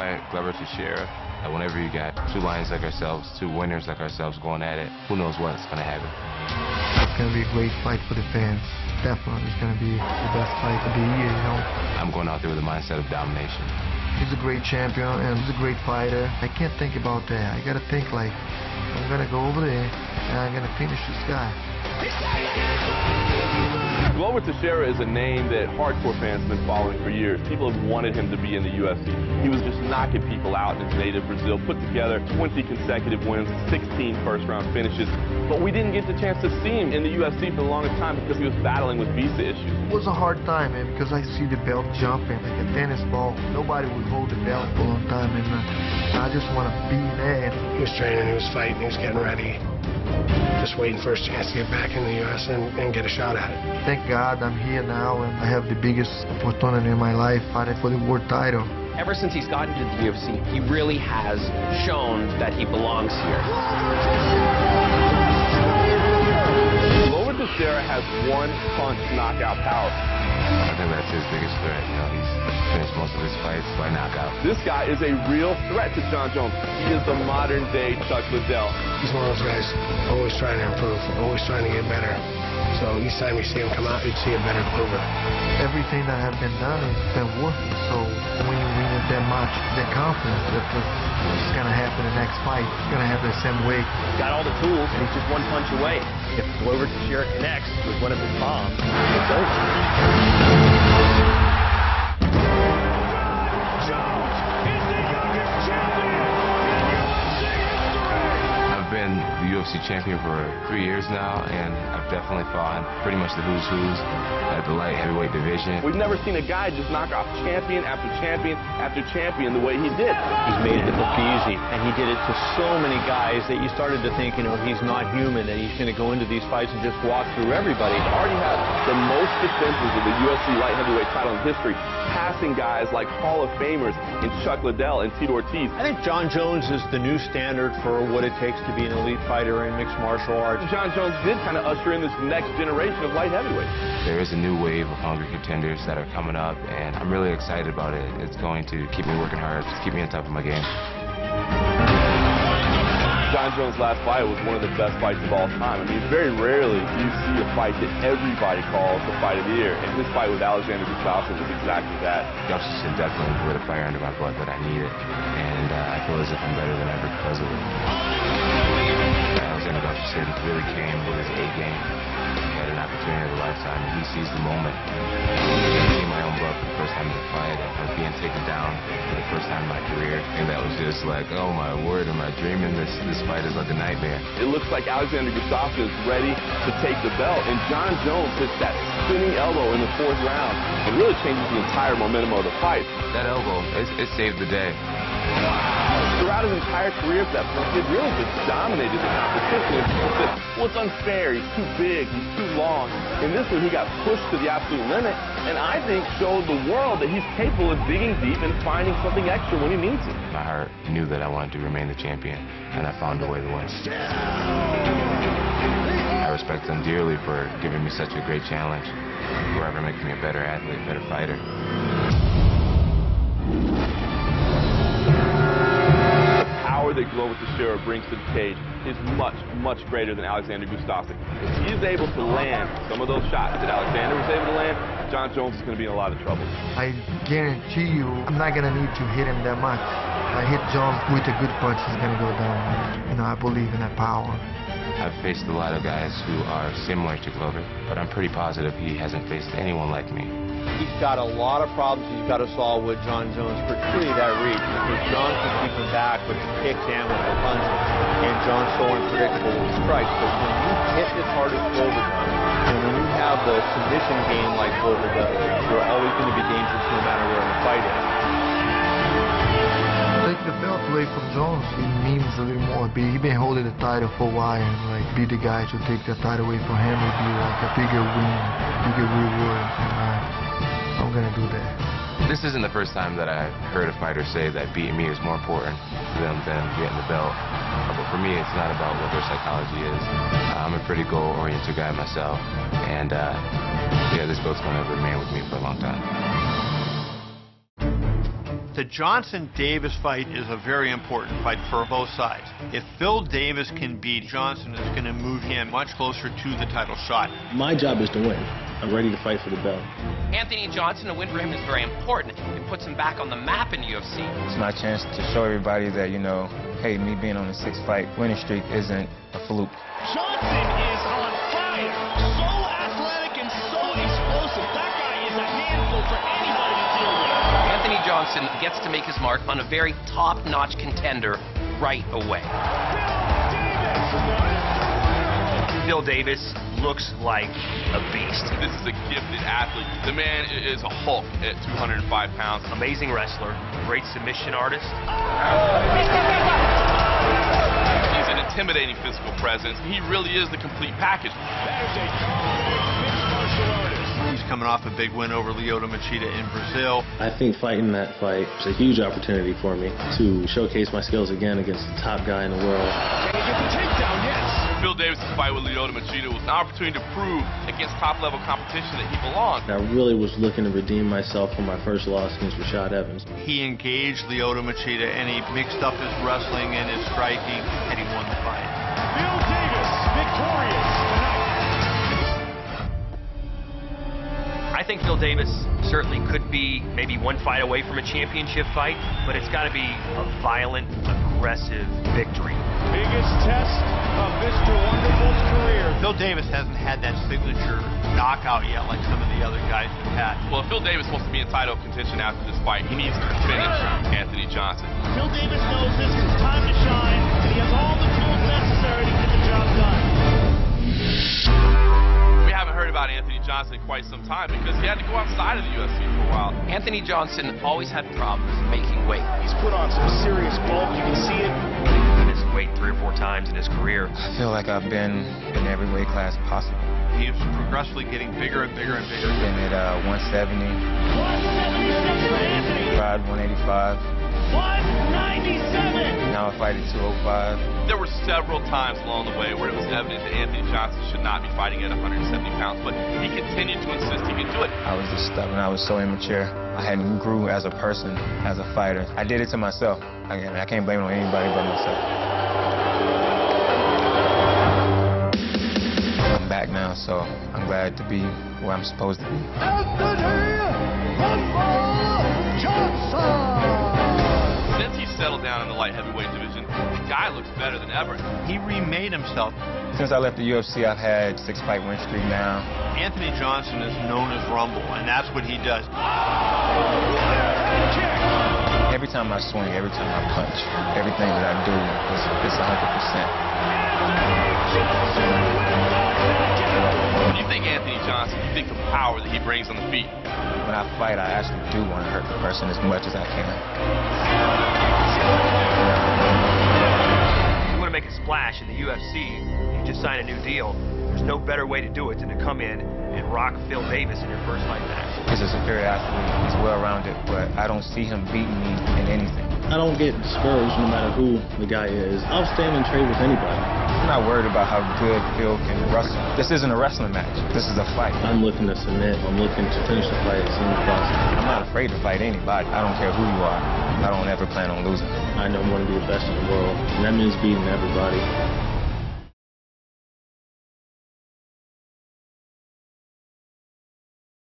fight Glover Teixeira. Whenever you got two lions like ourselves, two winners like ourselves going at it, who knows what's going to happen. It's going to be a great fight for the fans. Definitely, it's going to be the best fight of the year, you know. I'm going out there with a mindset of domination. He's a great champion and he's a great fighter. I can't think about that. I got to think like, I'm going to go over there and I'm going to finish this guy. Glover Teixeira is a name that hardcore fans have been following for years. People have wanted him to be in the UFC. He was just knocking people out in his native Brazil, put together 20 consecutive wins, 16 first-round finishes. But we didn't get the chance to see him in the UFC for the longest time because he was battling with visa issues. It was a hard time, man, because I see the belt jumping like a tennis ball. Nobody would hold the belt for a long time, and I just want to be there. He was training, he was fighting, he was getting ready. Just waiting for his chance to get back in the U.S. and get a shot at it. Thank God I'm here now and I have the biggest opportunity in my life fighting for the world title. Ever since he's gotten to the UFC, he really has shown that he belongs here. Glover Teixeira has one punch knockout power. I think that's his biggest threat. You know, he's finished most of his fights by knockout. This guy is a real threat to Jon Jones. He is the modern-day Chuck Liddell. He's one of those guys always trying to improve, always trying to get better. So each time you see him come out, you'd see a better Glover. Everything that has been done has been working. So when you win it that much, that confidence that it's going to happen the next fight. It's going to happen the same way. Got all the tools, and he's just one punch away. If Glover Teixeira connects with one of his bombs, it's over. The UFC champion for 3 years now, and I've definitely fought pretty much the who's at the light heavyweight division. We've never seen a guy just knock off champion after champion after champion the way he did. He's made it look easy, and he did it to so many guys that you started to think, you know, he's not human, and he's going to go into these fights and just walk through everybody. He already had the most defenses of the UFC light heavyweight title in history, passing guys like Hall of Famers in Chuck Liddell and Tito Ortiz. I think Jon Jones is the new standard for what it takes to be an elite fighter in mixed martial arts. Jon Jones did kind of usher in this next generation of light heavyweights. There is a new wave of hungry contenders that are coming up, and I'm really excited about it. It's going to keep me working hard, just keep me on top of my game. Jon Jones' last fight was one of the best fights of all time. I mean, very rarely do you see a fight that everybody calls the fight of the year, and this fight with Alexander Gustafsson was exactly that. Gustafsson definitely lit a fire under my butt that I needed, and I feel as if I'm better than ever because of it. Alexander Gustafsson really came with his A game. He had an opportunity of a lifetime, and he seized the moment. Seeing my own blood for the first time in the fight, and being taken down for the first time in my career, and that was just like, oh my word, am I dreaming? This fight is like a nightmare. It looks like Alexander Gustafsson is ready to take the belt, and Jon Jones hits that spinning elbow in the 4th round. It really changes the entire momentum of the fight. That elbow, it saved the day. Throughout his entire career at that point, he had really just dominated the competition. And people said, well, it's unfair, he's too big, he's too long. In this one, he got pushed to the absolute limit, and I think showed the world that he's capable of digging deep and finding something extra when he needs it. My heart knew that I wanted to remain the champion, and I found a way to win. I respect them dearly for giving me such a great challenge, forever making me a better athlete, better fighter. That Glover Teixeira brings to the cage is much, much greater than Alexander Gustafsson. If he is able to land some of those shots that Alexander was able to land, Jon Jones is going to be in a lot of trouble. I guarantee you, I'm not going to need to hit him that much. I hit Jon with a good punch, he's going to go down. You know, I believe in that power. I've faced a lot of guys who are similar to Glover, but I'm pretty positive he hasn't faced anyone like me. He's got a lot of problems he's got to solve with Jon Jones, particularly that reach, because Jon can keep him back with the kicks and with the punches, and Jon's so unpredictable with strikes. But when you hit as hard as Glover does, and when you have the submission game like Glover does, you're always going to be dangerous no matter where the fight is. Take the belt away from Jones, it means a little more. He's been holding the title for a while, and like be the guy to take the title away from him would be like a bigger win, bigger reward. And I'm gonna do that. This isn't the first time that I've heard a fighter say that beating me is more important to them than getting the belt. But for me, it's not about what their psychology is. I'm a pretty goal-oriented guy myself, and yeah, this belt's gonna remain with me for a long time. The Johnson-Davis fight is a very important fight for both sides. If Phil Davis can beat Johnson, it's going to move him much closer to the title shot. My job is to win. I'm ready to fight for the belt. Anthony Johnson, a win for him is very important. It puts him back on the map in UFC. It's my chance to show everybody that, you know, hey, me being on a 6-fight winning streak isn't a fluke. Johnson is on fire. So athletic and so explosive. That guy is a handful for anybody to deal with. Anthony Johnson gets to make his mark on a very top-notch contender right away. Phil Davis looks like a beast. This is a gifted athlete. The man is a Hulk at 205 pounds. Amazing wrestler, great submission artist. He's an intimidating physical presence. He really is the complete package. He's coming off a big win over Lyoto Machida in Brazil. I think fighting that fight is a huge opportunity for me to showcase my skills again against the top guy in the world. Can he get the takedown? Yes. Phil Davis' fight with Lyoto Machida was an opportunity to prove against top-level competition that he belongs. I really was looking to redeem myself from my first loss against Rashad Evans. He engaged Lyoto Machida and he mixed up his wrestling and his striking and he won the fight. Phil Davis victorious tonight. I think Phil Davis certainly could be maybe one fight away from a championship fight, but it's got to be a violent, aggressive victory. Biggest test of Mr. Wonderful's career. Phil Davis hasn't had that signature knockout yet like some of the other guys have had. Well, if Phil Davis wants to be in title contention after this fight, he needs to finish Anthony Johnson. Phil Davis knows this is time to shine, and he has all the tools necessary to get the job done. We haven't heard about Anthony Johnson in quite some time because he had to go outside of the UFC for a while. Anthony Johnson always had problems making weight. He's put on some serious bulk. You can see it. He missed weight 3 or 4 times in his career. I feel like I've been in every weight class possible. He is progressively getting bigger and bigger and bigger. Been at 170, 176 for Anthony. tried 185. 197. Now I fight at 205. There were several times along the way where it was evident that Anthony Johnson should not be fighting at 170 pounds, but he continued to insist he could do it. I was just stubborn. I was so immature. I hadn't grew as a person, as a fighter. I did it to myself. I can't blame it on anybody but myself. I'm back now, so I'm glad to be where I'm supposed to be. Since he settled down in the light heavyweight division, the guy looks better than ever. He remade himself. Since I left the UFC, I've had 6-fight win streak now. Anthony Johnson is known as Rumble, and that's what he does. Every time I swing, every time I punch, everything that I do is 100%. When you think Anthony Johnson, you think of the power that he brings on the feet. When I fight, I actually do want to hurt the person as much as I can. If you want to make a splash in the UFC, you just sign a new deal. There's no better way to do it than to come in and rock Phil Davis in your first fight match. He's a superior athlete. He's well-rounded, but I don't see him beating me in anything. I don't get discouraged no matter who the guy is. I'll stand and trade with anybody. I'm not worried about how good Phil can wrestle. This isn't a wrestling match. This is a fight. I'm looking to submit. I'm looking to finish the fight as soon as possible. I'm not afraid to fight anybody. I don't care who you are. I don't ever plan on losing. I know I'm going to be the best in the world, and that means beating everybody.